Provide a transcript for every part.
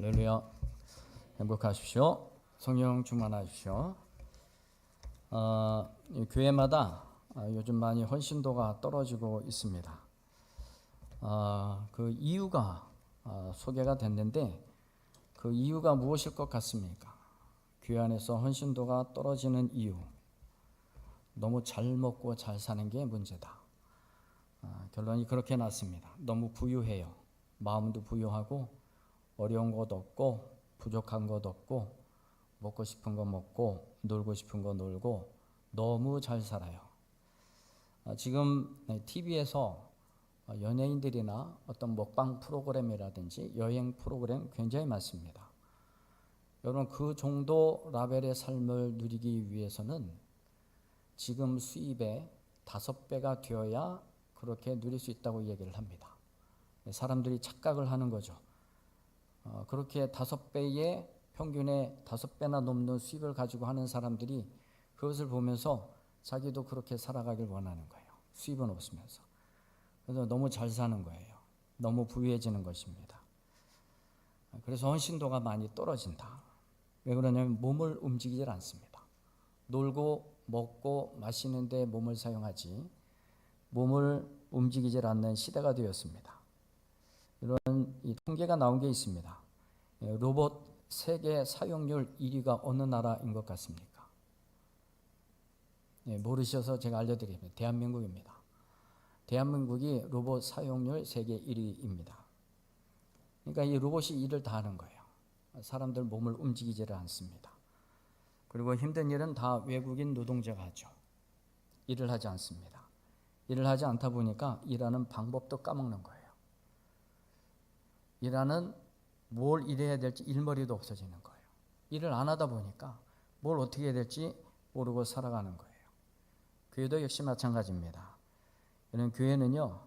할렐루야. 행복하십시오. 성령 충만하십시오. 교회마다 요즘 많이 헌신도가 떨어지고 있습니다. 그 이유가 소개가 됐는데 그 이유가 무엇일 것 같습니까? 교회 안에서 헌신도가 떨어지는 이유, 너무 잘 먹고 잘 사는 게 문제다. 결론이 그렇게 났습니다. 너무 부유해요. 마음도 부유하고 어려운 것 없고 부족한 것 없고 먹고 싶은 거 먹고 놀고 싶은 거 놀고 너무 잘 살아요. 지금 TV에서 연예인들이나 어떤 먹방 프로그램이라든지 여행 프로그램 굉장히 많습니다. 여러분, 그 정도 라벨의 삶을 누리기 위해서는 지금 수입의 5배가 되어야 그렇게 누릴 수 있다고 얘기를 합니다. 사람들이 착각을 하는 거죠. 그렇게 5배의 평균의 5배나 넘는 수입을 가지고 하는 사람들이 그것을 보면서 자기도 그렇게 살아가길 원하는 거예요. 수입은 없으면서. 그래서 너무 잘 사는 거예요. 너무 부유해지는 것입니다. 그래서 헌신도가 많이 떨어진다. 왜 그러냐면 몸을 움직이질 않습니다. 놀고 먹고 마시는데 몸을 사용하지 몸을 움직이질 않는 시대가 되었습니다. 이런 통계가 나온 게 있습니다. 로봇 세계 사용률 1위가 어느 나라인 것 같습니까? 모르셔서 제가 알려드립니다. 대한민국입니다. 대한민국이 로봇 사용률 세계 1위입니다. 그러니까 이 로봇이 일을 다 하는 거예요. 사람들 몸을 움직이지를 않습니다. 그리고 힘든 일은 다 외국인 노동자가 하죠. 일을 하지 않습니다. 일을 하지 않다 보니까 일하는 방법도 까먹는 거예요. 일하는 뭘 일해야 될지 일머리도 없어지는 거예요. 일을 안 하다 보니까 뭘 어떻게 해야 될지 모르고 살아가는 거예요. 교회도 역시 마찬가지입니다. 이런 교회는요,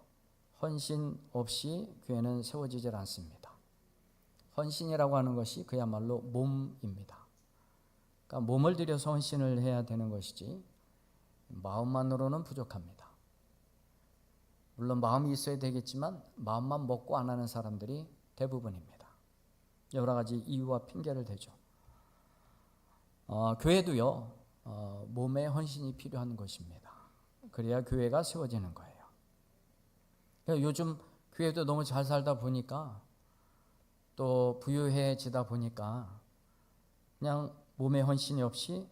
헌신 없이 교회는 세워지질 않습니다. 헌신이라고 하는 것이 그야말로 몸입니다. 그러니까 몸을 들여서 헌신을 해야 되는 것이지 마음만으로는 부족합니다. 물론 마음이 있어야 되겠지만 마음만 먹고 안 하는 사람들이 대부분입니다. 여러 가지 이유와 핑계를 대죠. 교회도요, 몸에 헌신이 필요한 것입니다. 그래야 교회가 세워지는 거예요. 요즘 교회도 너무 잘 살다 보니까 또 부유해지다 보니까 그냥 몸에 헌신이 없이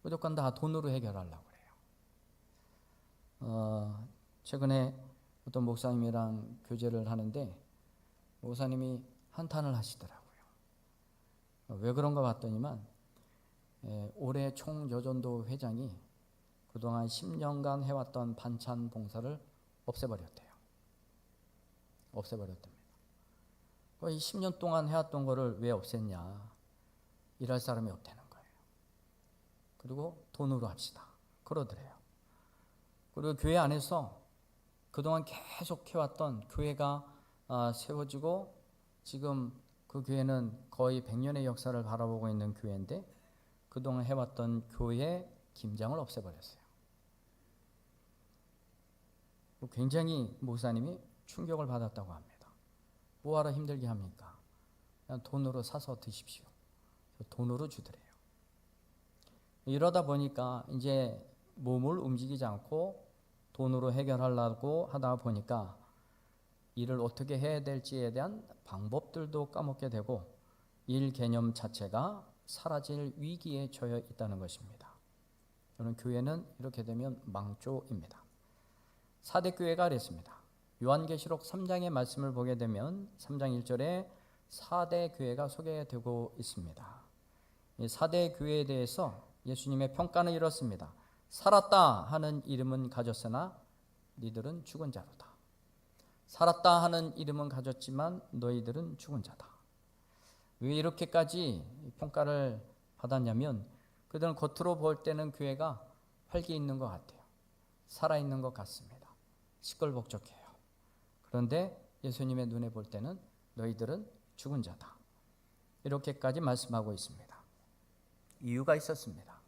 무조건 다 돈으로 해결하려고 그래요. 최근에 어떤 목사님이랑 교제를 하는데 목사님이 한탄을 하시더라고요. 왜 그런가 봤더니만 올해 총여전도 회장이 그동안 10년간 해왔던 반찬 봉사를 없애버렸대요. 없애버렸답니다. 이 10년 동안 해왔던 거를 왜 없앴냐? 일할 사람이 없다는 거예요. 그리고 돈으로 합시다. 그러더래요. 그리고 교회 안에서 그동안 계속 해왔던 교회가 세워지고 지금 그 교회는 거의 100년의 역사를 바라보고 있는 교회인데 그동안 해왔던 교회 김장을 없애버렸어요. 굉장히 목사님이 충격을 받았다고 합니다. 뭐하러 힘들게 합니까? 그냥 돈으로 사서 드십시오. 돈으로 주더래요. 이러다 보니까 이제 몸을 움직이지 않고 돈으로 해결하려고 하다 보니까 일을 어떻게 해야 될지에 대한 방법들도 까먹게 되고 일 개념 자체가 사라질 위기에 처해 있다는 것입니다. 저는 교회는 이렇게 되면 망조입니다. 4대 교회가 그랬습니다. 요한계시록 3장의 말씀을 보게 되면 3장 1절에 4대 교회가 소개되고 있습니다. 이 4대 교회에 대해서 예수님의 평가는 이렇습니다. 살았다 하는 이름은 가졌으나 너희들은 죽은 자로다. 살았다 하는 이름은 가졌지만 너희들은 죽은 자다. 왜 이렇게까지 평가를 받았냐면 그들은 겉으로 볼 때는 교회가 활기 있는 것 같아요. 살아있는 것 같습니다. 시끌벅적해요. 그런데 예수님의 눈에 볼 때는 너희들은 죽은 자다. 이렇게까지 말씀하고 있습니다. 이유가 있었습니다.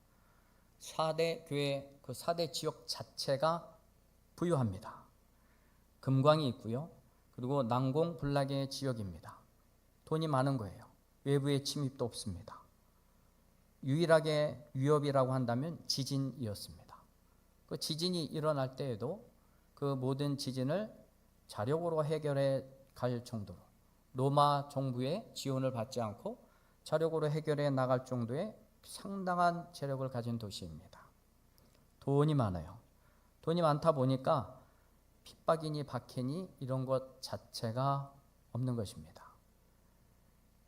4대 교회, 그 4대 지역 자체가 부유합니다. 금광이 있고요. 그리고 난공불락의 지역입니다. 돈이 많은 거예요. 외부의 침입도 없습니다. 유일하게 위협이라고 한다면 지진이었습니다. 그 지진이 일어날 때에도 그 모든 지진을 자력으로 해결해 갈 정도로 로마 정부의 지원을 받지 않고 자력으로 해결해 나갈 정도의 상당한 재력을 가진 도시입니다. 돈이 많아요. 돈이 많다 보니까 핍박이니 박해니 이런 것 자체가 없는 것입니다.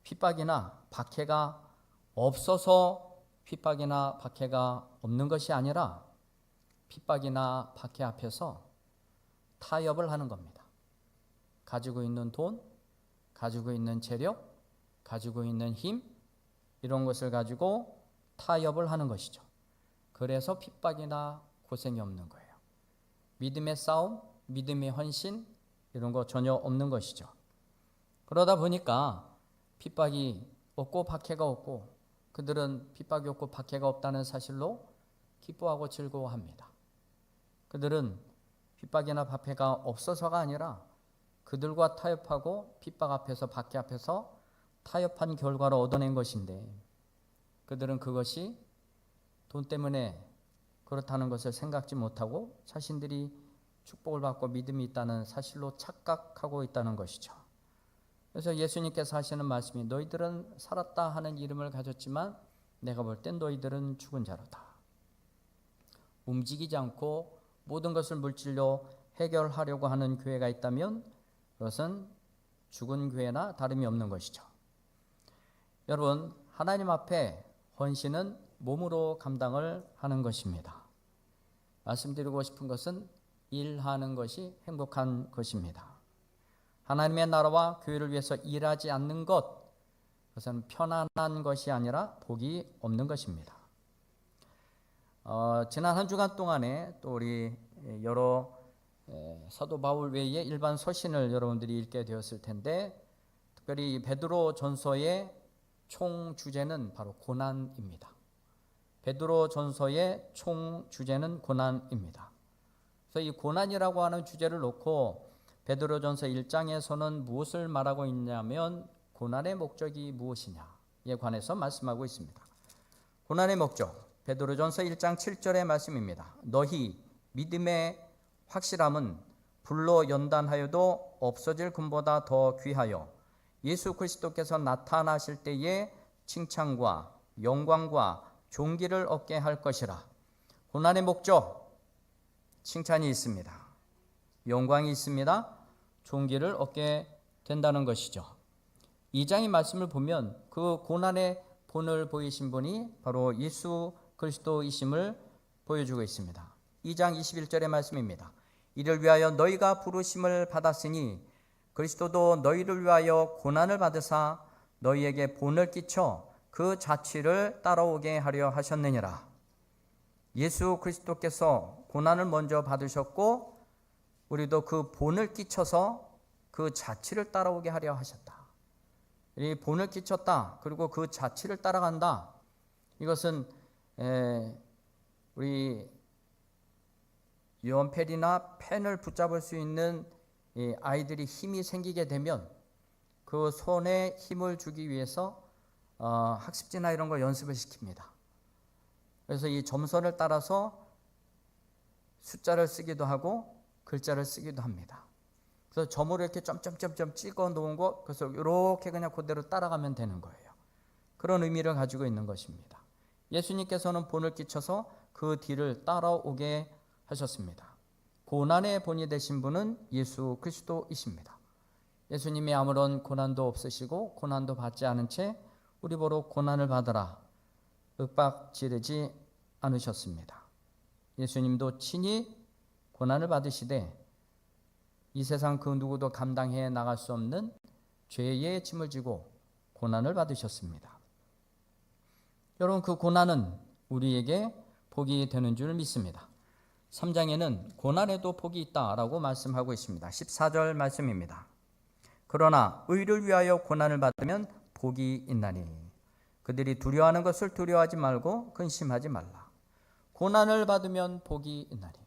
핍박이나 박해가 없어서 핍박이나 박해가 없는 것이 아니라 핍박이나 박해 앞에서 타협을 하는 겁니다. 가지고 있는 돈, 가지고 있는 재력, 가지고 있는 힘, 이런 것을 가지고 타협을 하는 것이죠. 그래서 핍박이나 고생이 없는 거예요. 믿음의 싸움, 믿음의 헌신, 이런 거 전혀 없는 것이죠. 그러다 보니까 핍박이 없고 박해가 없고 그들은 핍박이 없고 박해가 없다는 사실로 기뻐하고 즐거워합니다. 그들은 핍박이나 박해가 없어서가 아니라 그들과 타협하고 핍박 앞에서 박해 앞에서 타협한 결과로 얻어낸 것인데 그들은 그것이 돈 때문에 그렇다는 것을 생각지 못하고 자신들이 축복을 받고 믿음이 있다는 사실로 착각하고 있다는 것이죠. 그래서 예수님께서 하시는 말씀이 너희들은 살았다 하는 이름을 가졌지만 내가 볼 땐 너희들은 죽은 자로다. 움직이지 않고 모든 것을 물질로 해결하려고 하는 교회가 있다면 그것은 죽은 교회나 다름이 없는 것이죠. 여러분, 하나님 앞에 헌신은 몸으로 감당을 하는 것입니다. 말씀드리고 싶은 것은 일하는 것이 행복한 것입니다. 하나님의 나라와 교회를 위해서 일하지 않는 것, 그것은 편안한 것이 아니라 복이 없는 것입니다. 지난 한 주간 동안에 또 우리 여러 사도 바울 외에 일반 서신을 여러분들이 읽게 되었을 텐데 특별히 베드로 전서의 총 주제는 바로 고난입니다. 베드로 전서의 총 주제는 고난입니다. 그래서 이 고난이라고 하는 주제를 놓고 베드로 전서 1장에서는 무엇을 말하고 있냐면 고난의 목적이 무엇이냐에 관해서 말씀하고 있습니다. 고난의 목적, 베드로 전서 1장 7절의 말씀입니다. 너희 믿음의 확실함은 불로 연단하여도 없어질 금보다 더 귀하여 예수 그리스도께서 나타나실 때에 칭찬과 영광과 존귀를 얻게 할 것이라. 고난의 목적, 칭찬이 있습니다. 영광이 있습니다. 존귀를 얻게 된다는 것이죠. 2장의 말씀을 보면 그 고난의 본을 보이신 분이 바로 예수 그리스도이심을 보여주고 있습니다. 2장 21절의 말씀입니다. 이를 위하여 너희가 부르심을 받았으니 그리스도도 너희를 위하여 고난을 받으사 너희에게 본을 끼쳐 그 자취를 따라오게 하려 하셨느니라. 예수 그리스도께서 고난을 먼저 받으셨고 우리도 그 본을 끼쳐서 그 자취를 따라오게 하려 하셨다. 이 본을 끼쳤다. 그리고 그 자취를 따라간다. 이것은 우리 연필이나 펜을 붙잡을 수 있는 아이들이 힘이 생기게 되면 그 손에 힘을 주기 위해서 학습지나 이런 거 연습을 시킵니다. 그래서 이 점선을 따라서 숫자를 쓰기도 하고 글자를 쓰기도 합니다. 그래서 점으로 이렇게 점점점점 찍어 놓은 거, 그래서 이렇게 그냥 그대로 따라가면 되는 거예요. 그런 의미를 가지고 있는 것입니다. 예수님께서는 본을 끼쳐서 그 뒤를 따라오게 하셨습니다. 고난의 본이 되신 분은 예수 그리스도이십니다. 예수님이 아무런 고난도 없으시고 고난도 받지 않은 채 우리 보러 고난을 받으라 윽박 지르지 않으셨습니다. 예수님도 친히 고난을 받으시되 이 세상 그 누구도 감당해 나갈 수 없는 죄의 짐을 지고 고난을 받으셨습니다. 여러분, 그 고난은 우리에게 복이 되는 줄 믿습니다. 3장에는 고난에도 복이 있다라고 말씀하고 있습니다. 14절 말씀입니다. 그러나 의를 위하여 고난을 받으면 복이 있나니 그들이 두려워하는 것을 두려워하지 말고 근심하지 말라. 고난을 받으면 복이 있나니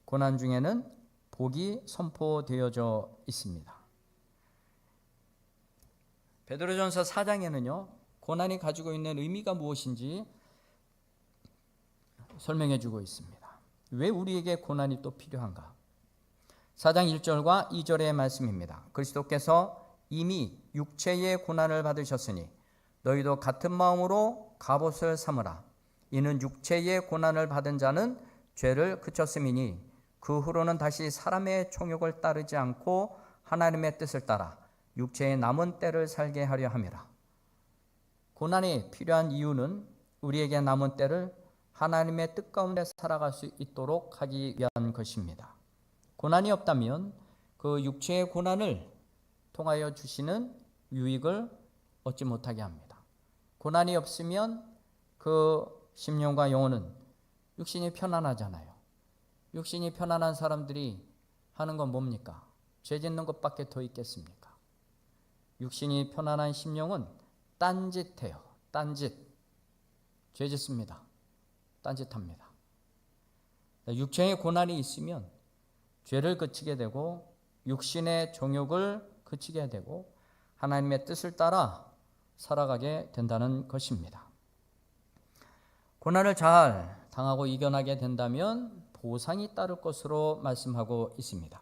고난 중에는 복이 선포되어져 있습니다. 베드로전서 4장에는요. 고난이 가지고 있는 의미가 무엇인지 설명해 주고 있습니다. 왜 우리에게 고난이 또 필요한가? 4장 1절과 2절의 말씀입니다. 그리스도께서 이미 육체의 고난을 받으셨으니 너희도 같은 마음으로 갑옷을 삼으라. 이는 육체의 고난을 받은 자는 죄를 그쳤음이니 그 후로는 다시 사람의 총욕을 따르지 않고 하나님의 뜻을 따라 육체의 남은 때를 살게 하려 함이라. 고난이 필요한 이유는 우리에게 남은 때를 하나님의 뜻 가운데 살아갈 수 있도록 하기 위한 것입니다. 고난이 없다면 그 육체의 고난을 통하여 주시는 유익을 얻지 못하게 합니다. 고난이 없으면 그 심령과 영혼은 육신이 편안하잖아요. 육신이 편안한 사람들이 하는 건 뭡니까? 죄 짓는 것밖에 더 있겠습니까? 육신이 편안한 심령은 딴짓해요. 딴짓. 죄 짓습니다. 딴짓합니다. 육체의 고난이 있으면 죄를 그치게 되고 육신의 정욕을 그치게 되고 하나님의 뜻을 따라 살아가게 된다는 것입니다. 고난을 잘 당하고 이겨나게 된다면 보상이 따를 것으로 말씀하고 있습니다.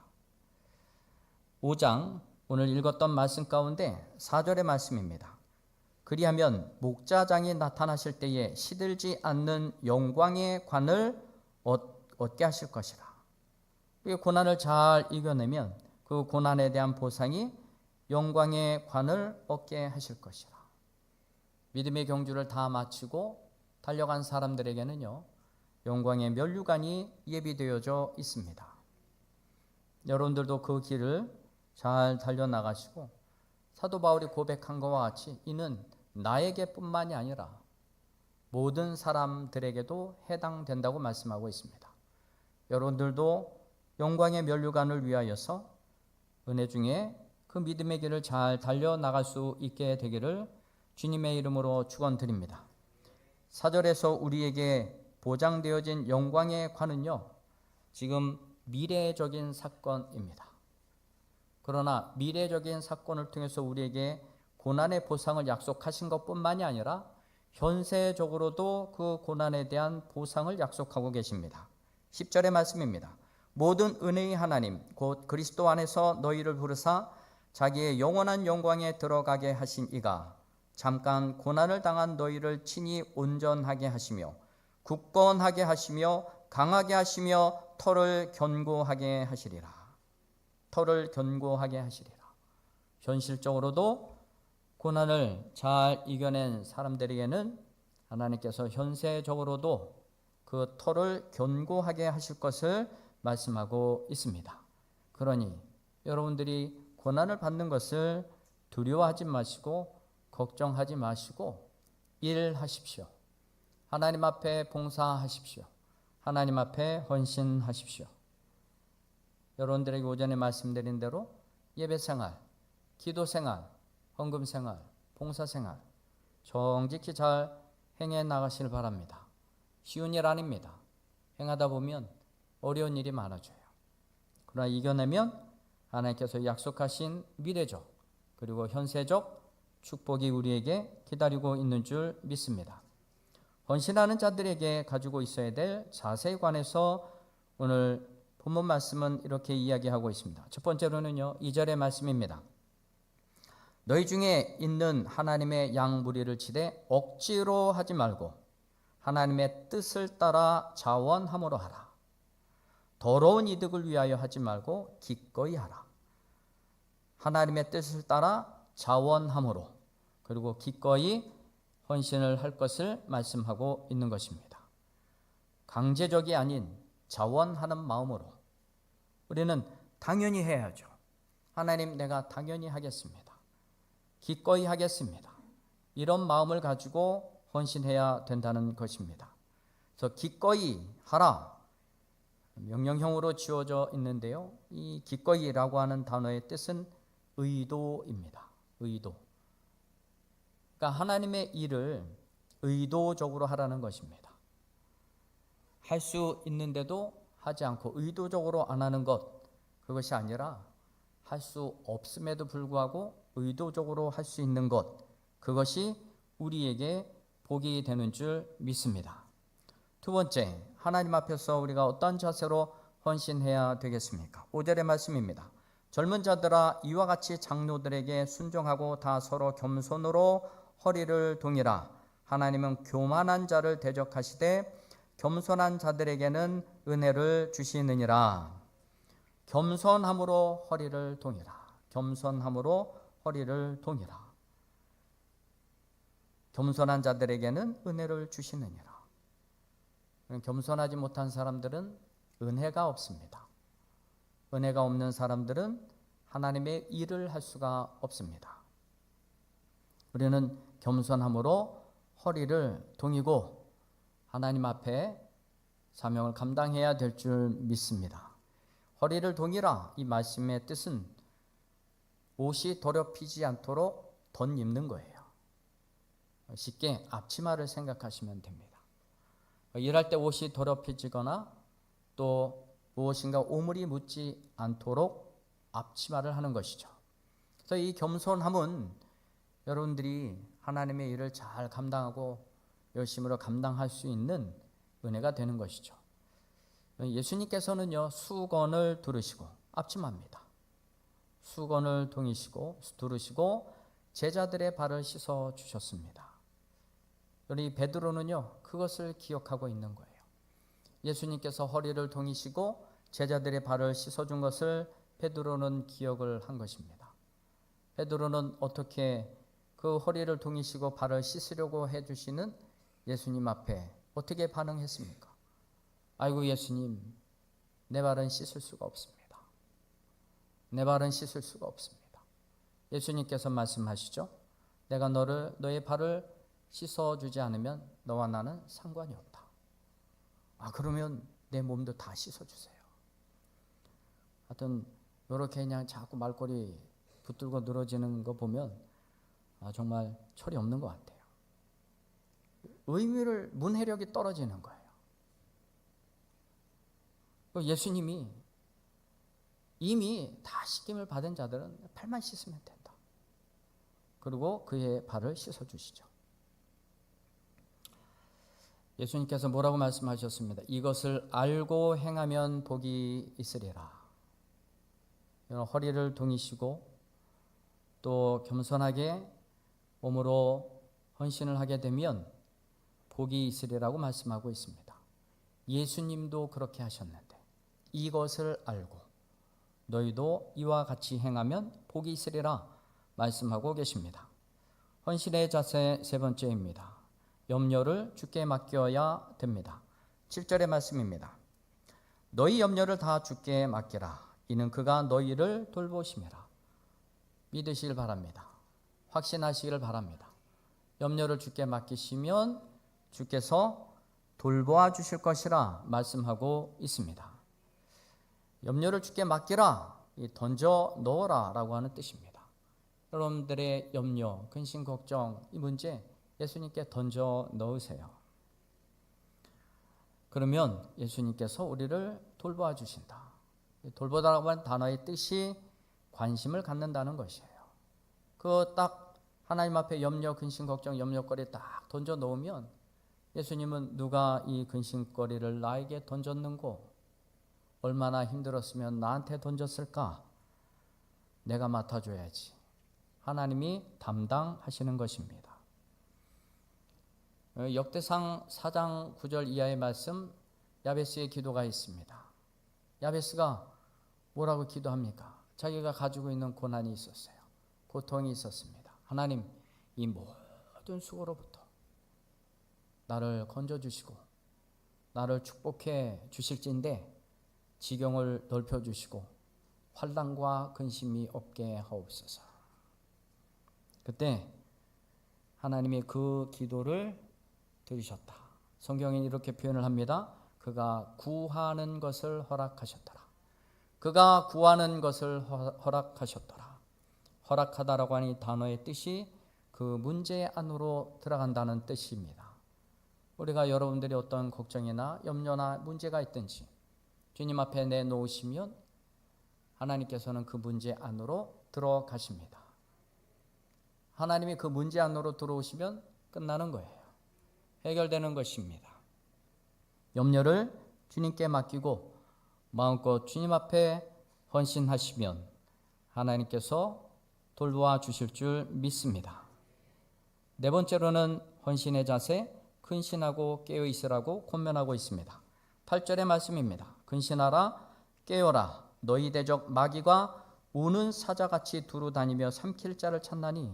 5장 오늘 읽었던 말씀 가운데 4절의 말씀입니다. 그리하면 목자장이 나타나실 때에 시들지 않는 영광의 관을 얻게 하실 것이라. 고난을 잘 이겨내면 그 고난에 대한 보상이 영광의 관을 얻게 하실 것이라. 믿음의 경주를 다 마치고 달려간 사람들에게는요, 영광의 면류관이 예비되어져 있습니다. 여러분들도 그 길을 잘 달려나가시고 사도 바울이 고백한 것과 같이 이는 나에게뿐만이 아니라 모든 사람들에게도 해당된다고 말씀하고 있습니다. 여러분들도 영광의 면류관을 위하여서 은혜 중에 그 믿음의 길을 잘 달려나갈 수 있게 되기를 주님의 이름으로 축원드립니다. 4절에서 우리에게 보장되어진 영광의 관은요, 지금 미래적인 사건입니다. 그러나 미래적인 사건을 통해서 우리에게 고난의 보상을 약속하신 것뿐만이 아니라 현세적으로도 그 고난에 대한 보상을 약속하고 계십니다. 10절의 말씀입니다. 모든 은혜의 하나님 곧 그리스도 안에서 너희를 부르사 자기의 영원한 영광에 들어가게 하신 이가 잠깐 고난을 당한 너희를 친히 온전하게 하시며 굳건하게 하시며 강하게 하시며 터를 견고하게 하시리라. 터를 견고하게 하시리라. 현실적으로도 고난을 잘 이겨낸 사람들에게는 하나님께서 현세적으로도 그 터를 견고하게 하실 것을 말씀하고 있습니다. 그러니 여러분들이 고난을 받는 것을 두려워하지 마시고 걱정하지 마시고 일하십시오. 하나님 앞에 봉사하십시오. 하나님 앞에 헌신하십시오. 여러분들에게 오전에 말씀드린 대로 예배생활, 기도생활, 헌금생활, 봉사생활 정직히 잘 행해 나가시길 바랍니다. 쉬운 일 아닙니다. 행하다 보면 어려운 일이 많아져요. 그러나 이겨내면 하나님께서 약속하신 미래적 그리고 현세적 축복이 우리에게 기다리고 있는 줄 믿습니다. 헌신하는 자들에게 가지고 있어야 될 자세에 관해서 오늘 본문 말씀은 이렇게 이야기하고 있습니다. 첫 번째로는요, 2절의 말씀입니다. 너희 중에 있는 하나님의 양 무리를 치되 억지로 하지 말고 하나님의 뜻을 따라 자원함으로 하라. 더러운 이득을 위하여 하지 말고 기꺼이 하라. 하나님의 뜻을 따라 자원함으로 그리고 기꺼이 헌신을 할 것을 말씀하고 있는 것입니다. 강제적이 아닌 자원하는 마음으로 우리는 당연히 해야죠. 하나님, 내가 당연히 하겠습니다. 기꺼이 하겠습니다. 이런 마음을 가지고 헌신해야 된다는 것입니다. 그래서 기꺼이 하라 명령형으로 지어져 있는데요, 이 기꺼이라고 하는 단어의 뜻은 의도입니다. 의도. 그러니까 하나님의 일을 의도적으로 하라는 것입니다. 할 수 있는데도 하지 않고 의도적으로 안 하는 것, 그것이 아니라 할 수 없음에도 불구하고 의도적으로 할 수 있는 것, 그것이 우리에게 복이 되는 줄 믿습니다. 두 번째, 하나님 앞에서 우리가 어떤 자세로 헌신해야 되겠습니까? 5절의 말씀입니다. 젊은 자들아 이와 같이 장로들에게 순종하고 다 서로 겸손으로 허리를 동이라. 하나님은 교만한 자를 대적하시되 겸손한 자들에게는 은혜를 주시느니라. 겸손함으로 허리를 동이라. 겸손함으로 허리를 동이라. 겸손한 자들에게는 은혜를 주시느니라. 겸손하지 못한 사람들은 은혜가 없습니다. 은혜가 없는 사람들은 하나님의 일을 할 수가 없습니다. 우리는 겸손함으로 허리를 동이고 하나님 앞에 사명을 감당해야 될 줄 믿습니다. 허리를 동이라, 이 말씀의 뜻은 옷이 더럽히지 않도록 덧입는 거예요. 쉽게 앞치마를 생각하시면 됩니다. 일할 때 옷이 더럽혀지거나 또 무엇인가 오물이 묻지 않도록 앞치마를 하는 것이죠. 그래서 이 겸손함은 여러분들이 하나님의 일을 잘 감당하고 열심으로 감당할 수 있는 은혜가 되는 것이죠. 예수님께서는요, 수건을 두르시고, 앞치마입니다. 수건을 동이시고 두르시고 제자들의 발을 씻어 주셨습니다. 우리 베드로는요, 그것을 기억하고 있는 거예요. 예수님께서 허리를 동이시고 제자들의 발을 씻어준 것을 베드로는 기억을 한 것입니다. 베드로는 어떻게 그 허리를 동이시고 발을 씻으려고 해주시는 예수님 앞에 어떻게 반응했습니까? 아이고 예수님, 내 발은 씻을 수가 없습니다. 내 발은 씻을 수가 없습니다. 예수님께서 말씀하시죠. 내가 너의 발을 씻어주지 않으면 너와 나는 상관이 없다. 그러면 내 몸도 다 씻어주세요. 하여튼 이렇게 그냥 자꾸 말꼬리 붙들고 늘어지는 거 보면 정말 철이 없는 것 같아요. 의미를, 문해력이 떨어지는 거예요. 예수님이 이미 다 씻김을 받은 자들은 발만 씻으면 된다. 그리고 그의 발을 씻어주시죠. 예수님께서 뭐라고 말씀하셨습니다. 이것을 알고 행하면 복이 있으리라. 허리를 동이시고 또 겸손하게 몸으로 헌신을 하게 되면 복이 있으리라고 말씀하고 있습니다. 예수님도 그렇게 하셨는데 이것을 알고 너희도 이와 같이 행하면 복이 있으리라 말씀하고 계십니다. 헌신의 자세 세 번째입니다. 염려를 주께 맡겨야 됩니다. 7절의 말씀입니다. 너희 염려를 다 주께 맡기라. 이는 그가 너희를 돌보심이라. 믿으시길 바랍니다. 확신하시기를 바랍니다. 염려를 주께 맡기시면 주께서 돌보아 주실 것이라 말씀하고 있습니다. 염려를 주께 맡기라, 던져 넣어라 라고 하는 뜻입니다. 여러분들의 염려, 근심, 걱정, 이 문제 예수님께 던져 넣으세요. 그러면 예수님께서 우리를 돌보아 주신다. 돌보다라고 하는 단어의 뜻이 관심을 갖는다는 것이에요. 그 딱 하나님 앞에 염려, 근심, 걱정, 염려거리 딱 던져 놓으면 예수님은 누가 이 근심거리를 나에게 던졌는고, 얼마나 힘들었으면 나한테 던졌을까? 내가 맡아줘야지. 하나님이 담당하시는 것입니다. 역대상 4장 9절 이하의 말씀, 야베스의 기도가 있습니다. 야베스가 뭐라고 기도합니까? 자기가 가지고 있는 고난이 있었어요. 고통이 있었습니다. 하나님, 이 모든 수고로부터 나를 건져주시고 나를 축복해 주실진데 지경을 넓혀주시고 환난과 근심이 없게 하옵소서. 그때 하나님이 그 기도를 들으셨다. 성경에 이렇게 표현을 합니다. 그가 구하는 것을 허락하셨더라. 그가 구하는 것을 허락하셨더라. 허락하다라고 하는 이 단어의 뜻이 그 문제 안으로 들어간다는 뜻입니다. 우리가 여러분들이 어떤 걱정이나 염려나 문제가 있든지 주님 앞에 내놓으시면 하나님께서는 그 문제 안으로 들어가십니다. 하나님이 그 문제 안으로 들어오시면 끝나는 거예요. 해결되는 것입니다. 염려를 주님께 맡기고 마음껏 주님 앞에 헌신하시면 하나님께서 돌보아 주실 줄 믿습니다. 네 번째로는 헌신의 자세, 근신하고 깨어 있으라고 권면하고 있습니다. 8절의 말씀입니다. 근신하라, 깨어라. 너희 대적 마귀가 우는 사자같이 두루 다니며 삼킬 자를 찾나니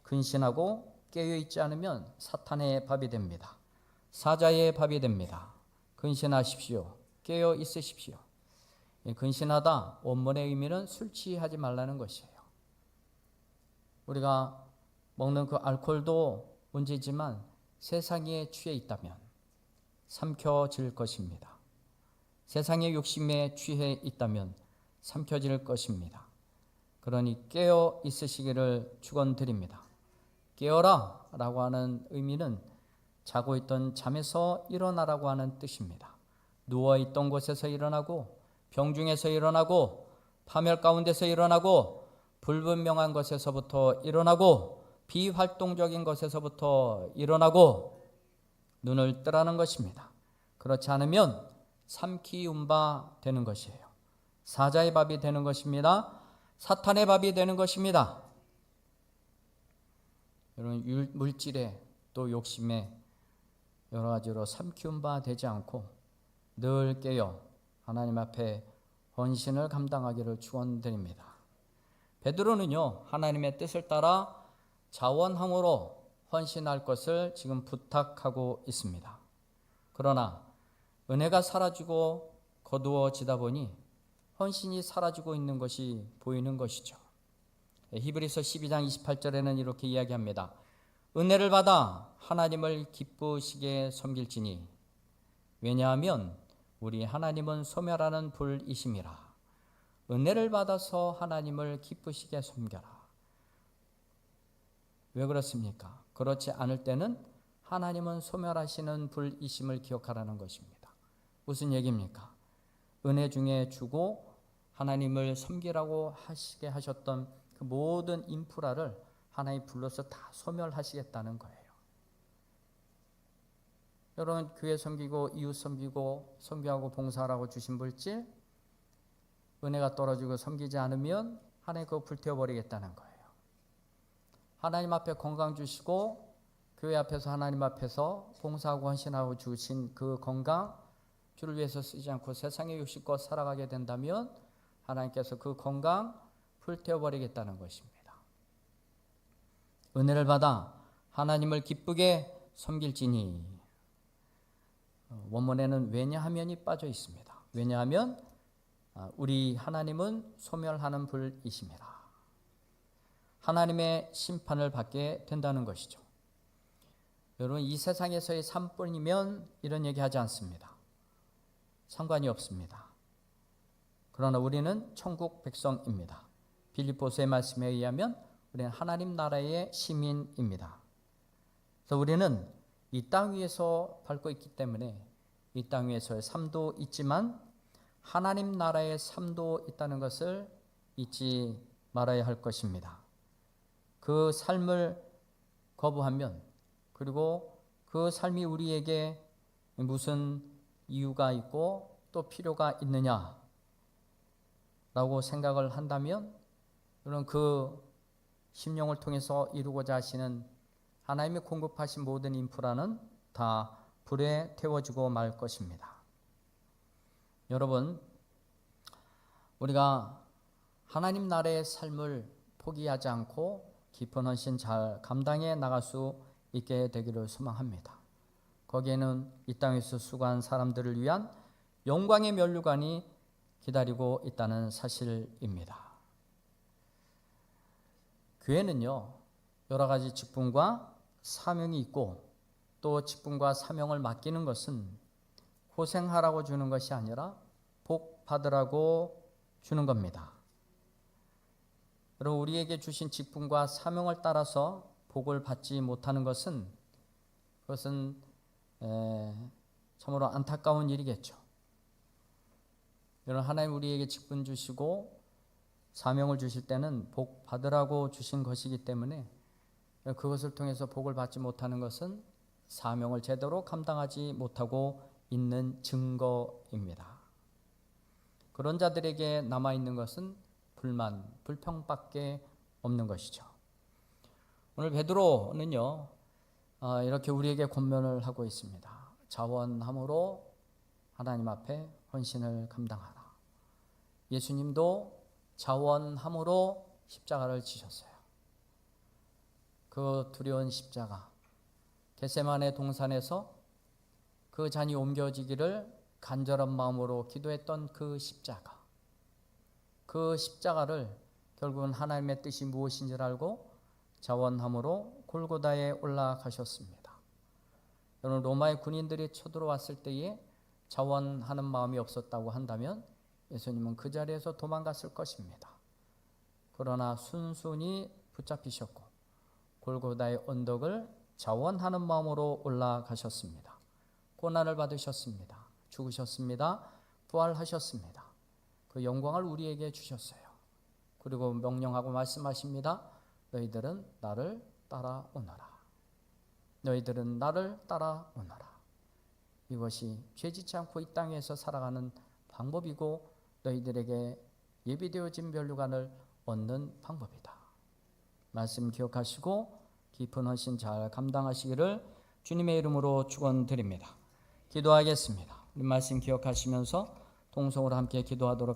근신하고 깨어 있지 않으면 사탄의 밥이 됩니다. 사자의 밥이 됩니다. 근신하십시오. 깨어 있으십시오. 근신하다 원문의 의미는 술 취하지 말라는 것이에요. 우리가 먹는 그 알코올도 문제지만 세상에 취해 있다면 삼켜질 것입니다. 세상의 욕심에 취해 있다면 삼켜질 것입니다. 그러니 깨어 있으시기를 축원드립니다. 깨어라 라고 하는 의미는 자고 있던 잠에서 일어나라고 하는 뜻입니다. 누워있던 곳에서 일어나고 병중에서 일어나고 파멸 가운데서 일어나고 불분명한 것에서부터 일어나고 비활동적인 것에서부터 일어나고 눈을 뜨라는 것입니다. 그렇지 않으면 삼키움바 되는 것이에요. 사자의 밥이 되는 것입니다. 사탄의 밥이 되는 것입니다. 여러분, 물질에 또 욕심에 여러 가지로 삼키움바 되지 않고 늘 깨어 하나님 앞에 헌신을 감당하기를 축원드립니다. 베드로는요, 하나님의 뜻을 따라 자원함으로 헌신할 것을 지금 부탁하고 있습니다. 그러나 은혜가 사라지고 거두어지다 보니 헌신이 사라지고 있는 것이 보이는 것이죠. 히브리서 12장 28절에는 이렇게 이야기합니다. 은혜를 받아 하나님을 기쁘시게 섬길지니 왜냐하면 우리 하나님은 소멸하는 불이심이라. 은혜를 받아서 하나님을 기쁘시게 섬겨라. 왜 그렇습니까? 그렇지 않을 때는 하나님은 소멸하시는 불이심을 기억하라는 것입니다. 무슨 얘기입니까? 은혜 중에 주고 하나님을 섬기라고 하시게 하셨던 그 모든 인프라를 하나님 불러서 다 소멸하시겠다는 거예요. 여러분, 교회 섬기고 이웃 섬기고 선교하고 봉사하라고 주신 물질 은혜가 떨어지고 섬기지 않으면 하나님 그거 불태워버리겠다는 거예요. 하나님 앞에 건강 주시고 교회 앞에서 하나님 앞에서 봉사하고 헌신하고 주신 그 건강 주를 위해서 쓰지 않고 세상의 욕심껏 살아가게 된다면 하나님께서 그 건강 불태워버리겠다는 것입니다. 은혜를 받아 하나님을 기쁘게 섬길지니 원문에는 왜냐하면이 빠져 있습니다. 왜냐하면 우리 하나님은 소멸하는 불이심이라. 하나님의 심판을 받게 된다는 것이죠. 여러분, 이 세상에서의 삶뿐이면 이런 얘기하지 않습니다. 상관이 없습니다. 그러나 우리는 천국 백성입니다. 빌립보서의 말씀에 의하면 우리는 하나님 나라의 시민입니다. 그래서 우리는 이 땅 위에서 밟고 있기 때문에 이 땅 위에서의 삶도 있지만 하나님 나라의 삶도 있다는 것을 잊지 말아야 할 것입니다. 그 삶을 거부하면 그리고 그 삶이 우리에게 무슨 이유가 있고 또 필요가 있느냐라고 생각을 한다면 그런 그 심령을 통해서 이루고자 하시는 하나님이 공급하신 모든 인프라는 다 불에 태워지고 말 것입니다. 여러분, 우리가 하나님 나라의 삶을 포기하지 않고 깊은 헌신 잘 감당해 나갈 수 있게 되기를 소망합니다. 거기에는 이 땅에서 수고한 사람들을 위한 영광의 면류관이 기다리고 있다는 사실입니다. 교회는요, 여러 가지 직분과 사명이 있고 또 직분과 사명을 맡기는 것은 고생하라고 주는 것이 아니라 복 받으라고 주는 겁니다. 여러분, 우리에게 주신 직분과 사명을 따라서 복을 받지 못하는 것은 그것은 참으로 안타까운 일이겠죠. 여러분, 하나님 우리에게 직분 주시고 사명을 주실 때는 복 받으라고 주신 것이기 때문에 그것을 통해서 복을 받지 못하는 것은 사명을 제대로 감당하지 못하고 있는 증거입니다. 그런 자들에게 남아있는 것은 불만, 불평밖에 없는 것이죠. 오늘 베드로는요, 이렇게 우리에게 권면을 하고 있습니다. 자원함으로 하나님 앞에 헌신을 감당하라. 예수님도 자원함으로 십자가를 지셨어요. 그 두려운 십자가, 겟세마네 동산에서 그 잔이 옮겨지기를 간절한 마음으로 기도했던 그 십자가, 그 십자가를 결국은 하나님의 뜻이 무엇인 줄 알고 자원함으로 골고다에 올라가셨습니다. 여러분, 로마의 군인들이 쳐들어왔을 때에 자원하는 마음이 없었다고 한다면 예수님은 그 자리에서 도망갔을 것입니다. 그러나 순순히 붙잡히셨고 골고다의 언덕을 자원하는 마음으로 올라가셨습니다. 고난을 받으셨습니다. 죽으셨습니다. 부활하셨습니다. 그 영광을 우리에게 주셨어요. 그리고 명령하고 말씀하십니다. 너희들은 나를 따라오너라. 너희들은 나를 따라오너라. 이것이 죄짓지 않고 이 땅에서 살아가는 방법이고 너희들에게 예비되어진 면류관을 얻는 방법이다. 말씀 기억하시고 깊은 헌신 잘 감당하시기를 주님의 이름으로 축원드립니다. 기도하겠습니다. 우리 말씀 기억하시면서 동성으로 함께 기도하도록 하겠습니다.